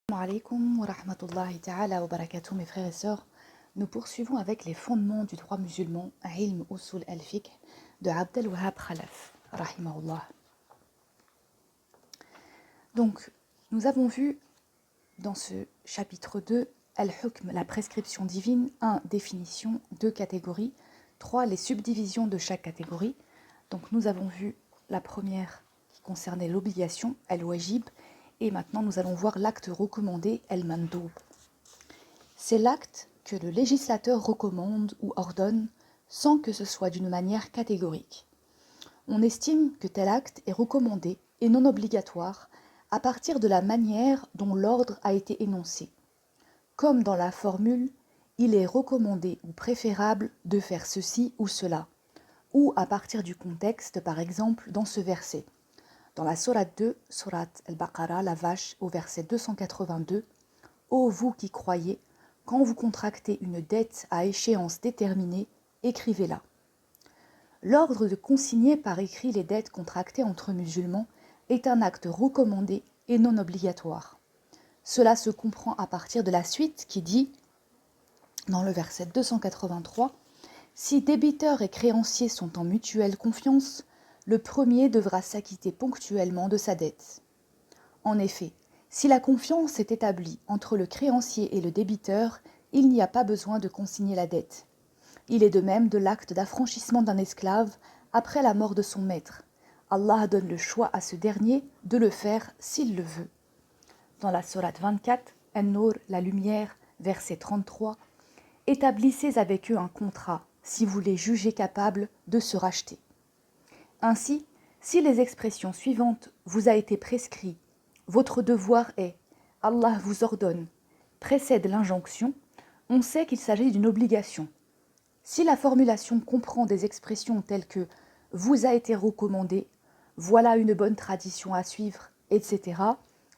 Assalamu alaikum wa rahmatullahi ta'ala wa barakatuh, mes frères et sœurs. Nous poursuivons avec les fondements du droit musulman, Ilm Usul al-Fiqh de Abd al-Wahhab Khalaf, rahimahullah. Donc, nous avons vu dans ce chapitre 2, Al-Hukm, la prescription divine, 1. Définition, 2. Catégorie, 3. Les subdivisions de chaque catégorie. Donc, nous avons vu la première qui concernait l'obligation, Al-Wajib, et maintenant nous allons voir l'acte recommandé, Al-Mandoub. C'est l'acte que le législateur recommande ou ordonne sans que ce soit d'une manière catégorique. On estime que tel acte est recommandé et non obligatoire à partir de la manière dont l'ordre a été énoncé. Comme dans la formule « il est recommandé ou préférable de faire ceci ou cela » ou à partir du contexte, par exemple, dans ce verset. Dans la sourate 2, sourate Al-Baqarah, la vache, au verset 282, « Ô vous qui croyez, quand vous contractez une dette à échéance déterminée, écrivez-la. » L'ordre de consigner par écrit les dettes contractées entre musulmans est un acte recommandé et non obligatoire. Cela se comprend à partir de la suite qui dit, dans le verset 283, « Si débiteurs et créanciers sont en mutuelle confiance, le premier devra s'acquitter ponctuellement de sa dette. » En effet, si la confiance est établie entre le créancier et le débiteur, il n'y a pas besoin de consigner la dette. Il est de même de l'acte d'affranchissement d'un esclave après la mort de son maître. Allah donne le choix à ce dernier de le faire s'il le veut. Dans la sourate 24, An-Nur, la lumière, verset 33, « Établissez avec eux un contrat si vous les jugez capables de se racheter. » Ainsi, si les expressions suivantes vous a été prescrit, votre devoir est, Allah vous ordonne, précède l'injonction, on sait qu'il s'agit d'une obligation. Si la formulation comprend des expressions telles que vous a été recommandé, voilà une bonne tradition à suivre, etc.,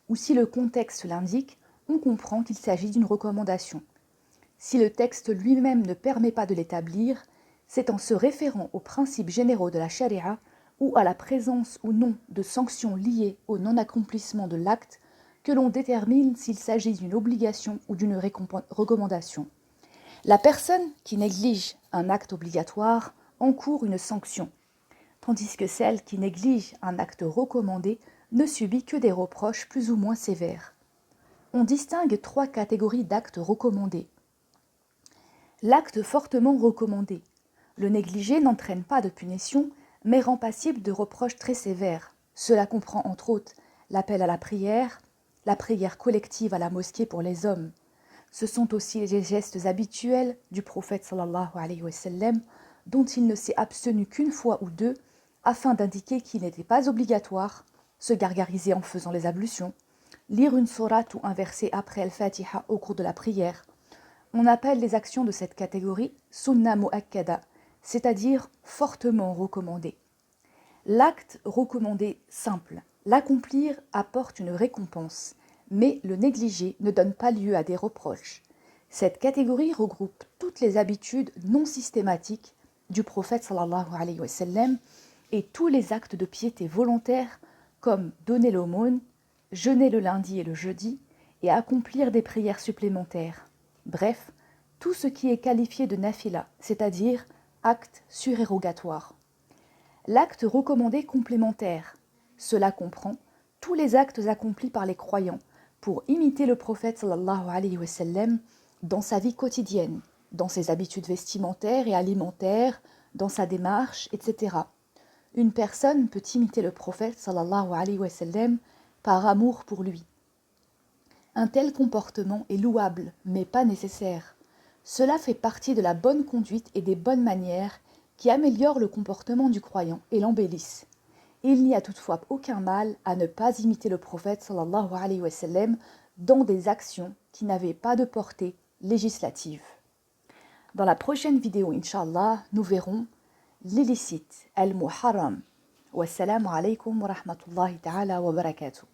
ou si le contexte l'indique, on comprend qu'il s'agit d'une recommandation. Si le texte lui-même ne permet pas de l'établir, c'est en se référant aux principes généraux de la charia ou à la présence ou non de sanctions liées au non-accomplissement de l'acte que l'on détermine s'il s'agit d'une obligation ou d'une recommandation. La personne qui néglige un acte obligatoire encourt une sanction, tandis que celle qui néglige un acte recommandé ne subit que des reproches plus ou moins sévères. On distingue 3 catégories d'actes recommandés. L'acte fortement recommandé. Le négligé n'entraîne pas de punition, mais rend passible de reproches très sévères. Cela comprend entre autres l'appel à la prière collective à la mosquée pour les hommes. Ce sont aussi les gestes habituels du prophète sallallahu alayhi wa sallam, dont il ne s'est abstenu qu'une fois ou deux, afin d'indiquer qu'il n'était pas obligatoire, se gargariser en faisant les ablutions, lire une sourate ou un verset après Al-Fatiha au cours de la prière. On appelle les actions de cette catégorie sunna mu'akkada, c'est-à-dire fortement recommandées. L'acte recommandé simple, l'accomplir apporte une récompense, mais le négliger ne donne pas lieu à des reproches. Cette catégorie regroupe toutes les habitudes non systématiques du prophète sallallahu alayhi wa sallam et tous les actes de piété volontaires comme donner l'aumône, jeûner le lundi et le jeudi et accomplir des prières supplémentaires. Bref, tout ce qui est qualifié de nafila, c'est-à-dire acte surérogatoire. L'acte recommandé complémentaire, cela comprend tous les actes accomplis par les croyants pour imiter le prophète sallallahu alayhi wa sallam dans sa vie quotidienne, dans ses habitudes vestimentaires et alimentaires, dans sa démarche, etc. Une personne peut imiter le prophète sallallahu alayhi wa sallam par amour pour lui. Un tel comportement est louable, mais pas nécessaire. Cela fait partie de la bonne conduite et des bonnes manières qui améliorent le comportement du croyant et l'embellissent. Il n'y a toutefois aucun mal à ne pas imiter le prophète sallallahu alayhi wa sallam dans des actions qui n'avaient pas de portée législative. Dans la prochaine vidéo, Inch'Allah, nous verrons l'illicite, al-muharram. Wassalamu alaykum wa rahmatullahi ta'ala wa barakatuh.